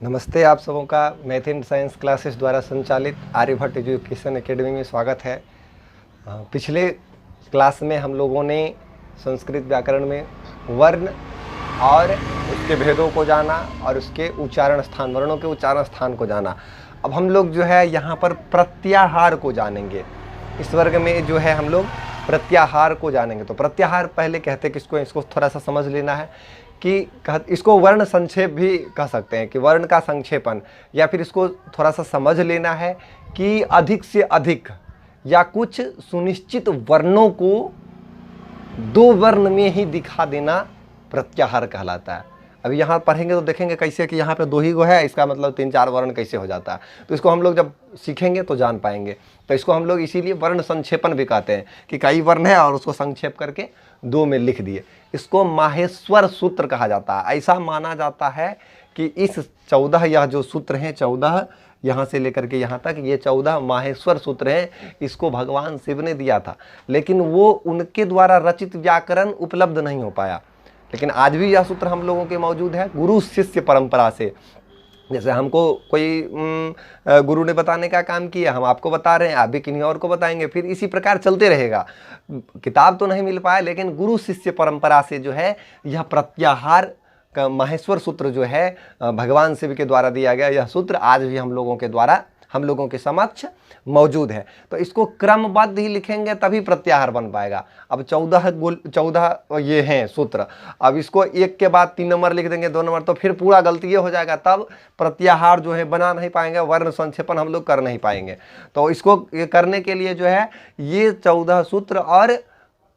नमस्ते, आप सबों का मैथ एंड साइंस क्लासेस द्वारा संचालित आर्यभट्ट एजुकेशन एकेडमी में स्वागत है। पिछले क्लास में हम लोगों ने संस्कृत व्याकरण में वर्ण और उसके भेदों को जाना और उसके उच्चारण स्थान, वर्णों के उच्चारण स्थान को जाना। अब हम लोग जो है यहाँ पर प्रत्याहार को जानेंगे। इस वर्ग में जो है हम लोग प्रत्याहार को जानेंगे। तो प्रत्याहार पहले कहते किसको, इसको थोड़ा सा समझ लेना है कि इसको वर्ण संक्षेप भी कह सकते हैं कि वर्ण का संक्षेपण, या फिर इसको थोड़ा सा समझ लेना है कि अधिक से अधिक या कुछ सुनिश्चित वर्णों को दो वर्ण में ही दिखा देना प्रत्याहार कहलाता है। अभी यहाँ पढ़ेंगे तो देखेंगे कैसे कि यहाँ पे दो ही गो है, इसका मतलब 3-4 वर्ण कैसे हो जाता है। तो इसको हम लोग जब सीखेंगे तो जान पाएंगे। तो इसको हम लोग इसीलिए वर्ण संक्षेपण भी कहते हैं कि कई वर्ण है और उसको संक्षेप करके दो में लिख दिए। इसको माहेश्वर सूत्र कहा जाता है। ऐसा माना जाता है कि इस 14 यह जो सूत्र हैं, 14 यहाँ से लेकर के यहाँ तक, ये 14 माहेश्वर सूत्र हैं। इसको भगवान शिव ने दिया था, लेकिन वो उनके द्वारा रचित व्याकरण उपलब्ध नहीं हो पाया। लेकिन आज भी यह सूत्र हम लोगों के मौजूद है गुरु शिष्य परंपरा से। जैसे हमको कोई गुरु ने बताने का काम किया, हम आपको बता रहे हैं, आप भी किन्हीं और को बताएंगे, फिर इसी प्रकार चलते रहेगा। किताब तो नहीं मिल पाया, लेकिन गुरु शिष्य परंपरा से जो है यह प्रत्याहार का माहेश्वर सूत्र जो है भगवान शिव के द्वारा दिया गया, यह सूत्र आज भी हम लोगों के समक्ष मौजूद है। तो इसको क्रमबद्ध ही लिखेंगे तभी प्रत्याहार बन पाएगा। अब 14 ये हैं सूत्र, अब इसको एक के बाद 3 नंबर लिख देंगे, 2 नंबर, तो फिर पूरा गलती ये हो जाएगा, तब प्रत्याहार जो है बना नहीं पाएंगे, वर्ण संक्षेपण हम लोग कर नहीं पाएंगे। तो इसको करने के लिए जो है ये 14 सूत्र और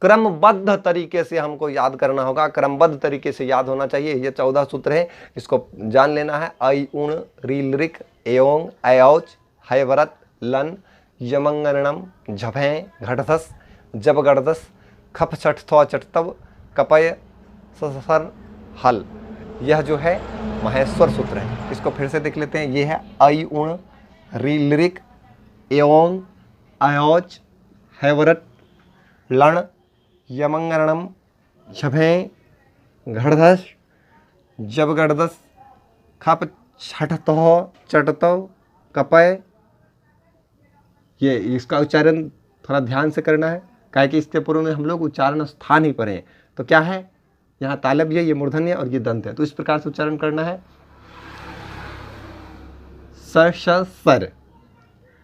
क्रमबद्ध तरीके से हमको याद करना होगा, क्रमबद्ध तरीके से याद होना चाहिए। ये 14 सूत्र हैं, इसको जान लेना है। ऐ उण रील ऋक एओंग अयौच हैवरत लन यमंगरणम झभें घटधस जब गड़दस खप छठ थौ चटतव कपय ससर हल। यह जो है माहेश्वर सूत्र है। इसको फिर से देख लेते हैं। ये है ऐ उण रील ऋक एओंग अयौच हैवरत लन यमंगरणम झभें घड़धस जब गड़दस खप छठतौ चटतव कपय। ये इसका उच्चारण थोड़ा ध्यान से करना है, काहे कि इसके पूर्व में हम लोग उच्चारण स्थान ही पढ़े। तो क्या है, यहाँ तालव्य, ये मूर्धन्य और ये दंत है, तो इस प्रकार से उच्चारण करना है। सर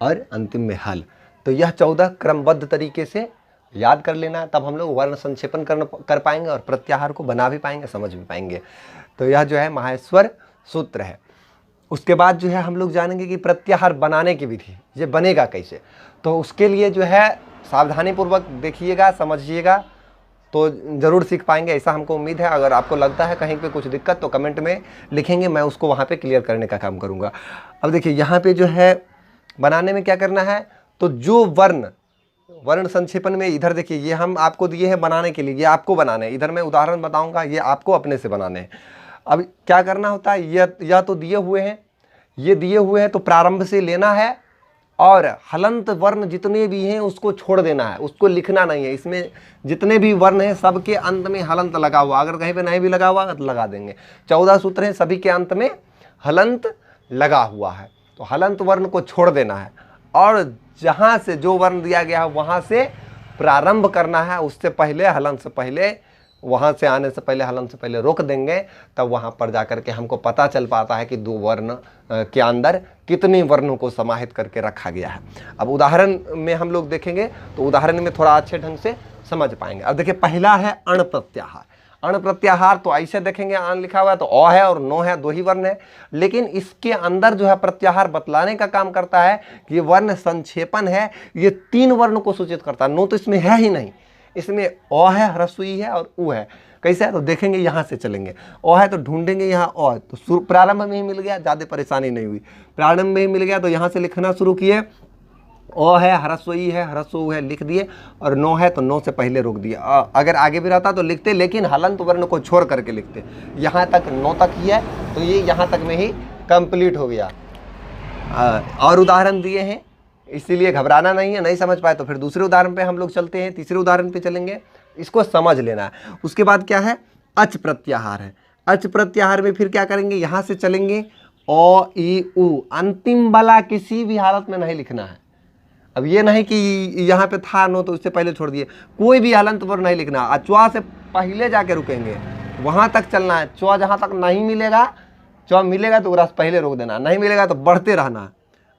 और अंतिम में हल। तो यह 14 क्रमबद्ध तरीके से याद कर लेना है, तब हम लोग वर्ण संक्षेपण कर पाएंगे और प्रत्याहार को बना भी पाएंगे, समझ भी पाएंगे। तो यह जो है माहेश्वर सूत्र है। उसके बाद जो है हम लोग जानेंगे कि प्रत्याहार बनाने की विधि, ये बनेगा कैसे। तो उसके लिए जो है सावधानी पूर्वक देखिएगा, समझिएगा, तो ज़रूर सीख पाएंगे, ऐसा हमको उम्मीद है। अगर आपको लगता है कहीं पे कुछ दिक्कत तो कमेंट में लिखेंगे, मैं उसको वहाँ पे क्लियर करने का काम करूँगा। अब देखिए यहाँ पे जो है बनाने में क्या करना है, तो जो वर्ण संक्षेपण में, इधर देखिए ये हम आपको दिए हैं बनाने के लिए, ये आपको बनाने हैं। इधर मैं उदाहरण बताऊँगा, ये आपको अपने से बनाने हैं। अब क्या करना होता है, यह तो दिए हुए हैं, ये दिए हुए हैं, तो प्रारंभ से लेना है और हलंत वर्ण जितने भी हैं उसको छोड़ देना है, उसको लिखना नहीं है। इसमें जितने भी वर्ण हैं सबके अंत में हलंत लगा हुआ, अगर कहीं पे नहीं भी लगा हुआ तो लगा देंगे। 14 सूत्र हैं, सभी के अंत में हलंत लगा हुआ है, तो हलंत वर्ण को छोड़ देना है और जहाँ से जो वर्ण दिया गया है वहाँ से प्रारंभ करना है। उससे पहले हलंत से पहले, वहाँ से आने से पहले हलन से पहले रोक देंगे, तब वहाँ पर जाकर के हमको पता चल पाता है कि 2 वर्ण के अंदर कितने वर्णों को समाहित करके रखा गया है। अब उदाहरण में हम लोग देखेंगे तो उदाहरण में थोड़ा अच्छे ढंग से समझ पाएंगे। अब देखिए पहला है अण प्रत्याहार। अण प्रत्याहार तो ऐसे देखेंगे, अण लिखा हुआ है तो अ है और नो है, 2 ही वर्ण है, लेकिन इसके अंदर जो है प्रत्याहार बतलाने का काम करता है कि ये वर्ण संक्षेपण है, ये 3 वर्ण को सूचित करता है। नो तो इसमें है ही नहीं, इसमें अ है, ह्रस्व है और उ है। कैसे है तो देखेंगे, यहाँ से चलेंगे। अ है तो ढूंढेंगे यहाँ अ, तो प्रारंभ में ही मिल गया, ज़्यादा परेशानी नहीं हुई, प्रारंभ में ही मिल गया। तो यहाँ से लिखना शुरू किए, अ है, ह्रस्व है, ह्रस्व उ है, लिख दिए, और नो है तो नो से पहले रोक दिया। अगर आगे भी रहता तो लिखते, लेकिन हलंत वर्ण को छोड़ करके लिखते। यहाँ तक नो तक ही है, तो ये यहाँ तक में ही कंप्लीट हो गया। और उदाहरण दिए हैं, इसीलिए घबराना नहीं है। नहीं समझ पाए तो फिर दूसरे उदाहरण पे हम लोग चलते हैं, तीसरे उदाहरण पे चलेंगे, इसको समझ लेना है। उसके बाद क्या है, अच प्रत्याहार है। अच प्रत्याहार में फिर क्या करेंगे, यहाँ से चलेंगे ओ ई उ, अंतिम वाला किसी भी हालत में नहीं लिखना है। अब ये नहीं कि यहाँ पे था नो तो उससे पहले छोड़ दिए, कोई भी हलंत वर्ण नहीं लिखना। च्वा से पहले जाके रुकेंगे, वहाँ तक चलना है। च्वा जहाँ तक नहीं मिलेगा, च्वा मिलेगा तो उरा से पहले रोक देना, नहीं मिलेगा तो बढ़ते रहना,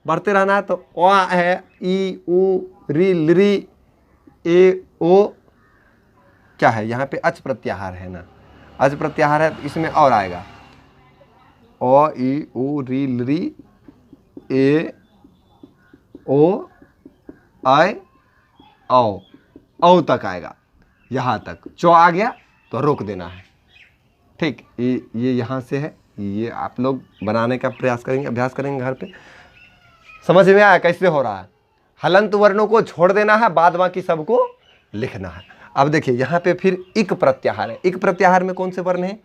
बढ़ते रहना है। तो ओ है, ई उ री लरी ए ओ, क्या है यहाँ पे अच प्रत्याहार है ना, अच प्रत्याहार है, इसमें और आएगा ओ ई उ री लरी ए ओ आय औ तक आएगा, यहाँ तक चो आ गया तो रोक देना है। ठीक, ये यहाँ से है, ये आप लोग बनाने का प्रयास करेंगे, अभ्यास करेंगे घर पे। समझ में आया कैसे हो रहा है? हलंत वर्णों को छोड़ देना है, बाद बाकी सबको लिखना है। अब देखिए यहाँ पे फिर इक प्रत्याहार है। इक प्रत्याहार में कौन से वर्ण है?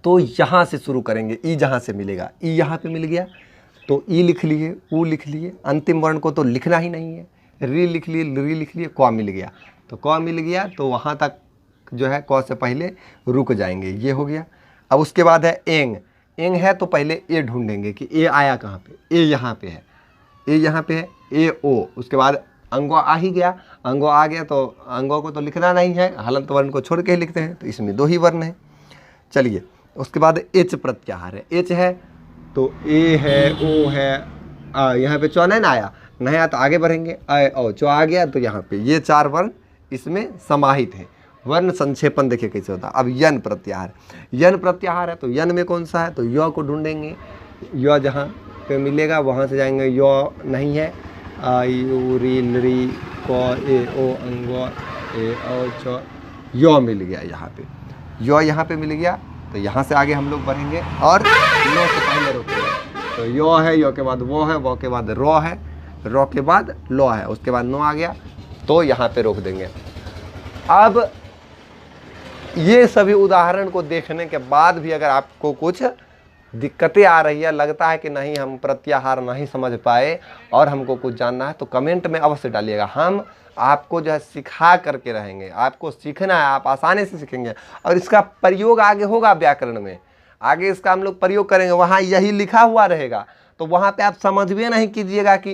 तो यहाँ से शुरू करेंगे, ई जहाँ से मिलेगा, ई यहाँ पे मिल गया तो ई लिख लिए, ऊ लिख लिए, अंतिम वर्ण को तो लिखना ही नहीं है। री लिख लिए, लरी लिख लिए, क मिल गया तो क मिल गया तो वहाँ तक जो है क से पहले रुक जाएंगे, ये हो गया। अब उसके बाद है एंग। एंग है तो पहले ए ढूंढेंगे कि ए आया कहाँ पे, ए यहाँ पे है, ए यहाँ पे है, ए ओ। उसके बाद अंगो आ ही गया, अंगो आ गया तो अंगों को तो लिखना नहीं है, हलंत वर्ण को छोड़ के ही लिखते हैं, तो इसमें दो ही वर्ण हैं। चलिए उसके बाद एच प्रत्याहार है। एच है तो ए है, ओ है, यहाँ पे चौ नहीं ना आया, नहीं आया तो आगे बढ़ेंगे, आए ओ, चौ आ गया तो यहाँ पे ये चार वर्ण इसमें समाहित है। वर्ण संक्षेपण देखिए कैसे होता है। अब यन प्रत्याहार, यन प्रत्याहार है तो यन में कौन सा है, तो य को ढूंढेंगे, य जहाँ पे मिलेगा वहाँ से जाएंगे, य नहीं है, आई उ री लरी क ए ओ अंगो ए ओ च, य मिल गया यहाँ पे, य यहाँ पे मिल गया तो यहाँ से आगे हम लोग बढ़ेंगे और लो से पहले रोकेंगे। तो यो है, यो के बाद वो है, वो के बाद रो है, रो के बाद लो है, उसके बाद नो आ गया तो यहाँ पे रोक देंगे। अब ये सभी उदाहरण को देखने के बाद भी अगर आपको कुछ दिक्कतें आ रही है, लगता है कि नहीं हम प्रत्याहार नहीं समझ पाए और हमको कुछ जानना है, तो कमेंट में अवश्य डालिएगा। हम आपको जो है सिखा करके रहेंगे, आपको सीखना है, आप आसानी से सीखेंगे और इसका प्रयोग आगे होगा व्याकरण में, आगे इसका हम लोग प्रयोग करेंगे, वहाँ यही लिखा हुआ रहेगा। तो वहाँ पे आप समझ भी नहीं कीजिएगा कि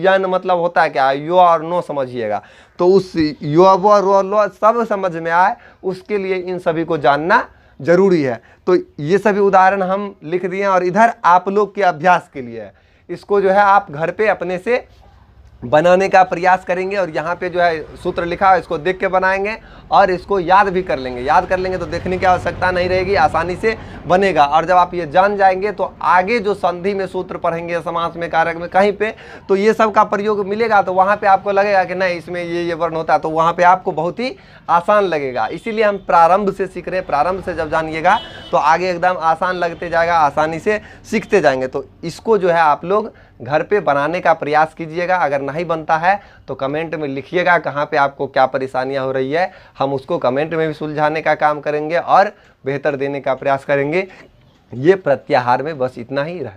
यन मतलब होता है क्या, यो और नो समझिएगा। तो उस यो वो रो लो सब समझ में आए, उसके लिए इन सभी को जानना जरूरी है। तो ये सभी उदाहरण हम लिख दिए और इधर आप लोग के अभ्यास के लिए है। इसको जो है आप घर पे अपने से बनाने का प्रयास करेंगे और यहाँ पे जो है सूत्र लिखा है इसको देख के बनाएंगे और इसको याद भी कर लेंगे। याद कर लेंगे तो देखने की आवश्यकता नहीं रहेगी, आसानी से बनेगा। और जब आप ये जान जाएंगे तो आगे जो संधि में सूत्र पढ़ेंगे, समास में, कारक में, कहीं पे तो ये सब का प्रयोग मिलेगा तो वहाँ पे आपको लगेगा कि नहीं इसमें ये वर्ण होता है, तो वहाँ पे आपको बहुत ही आसान लगेगा। इसीलिए हम प्रारंभ से सीख रहे हैं। प्रारंभ से जब जानिएगा तो आगे एकदम आसान लगते जाएगा, आसानी से सीखते जाएंगे। तो इसको जो है आप लोग घर पे बनाने का प्रयास कीजिएगा। अगर नहीं बनता है तो कमेंट में लिखिएगा कहाँ पे आपको क्या परेशानियाँ हो रही है, हम उसको कमेंट में भी सुलझाने का काम करेंगे और बेहतर देने का प्रयास करेंगे। ये प्रत्याहार में बस इतना ही रहे।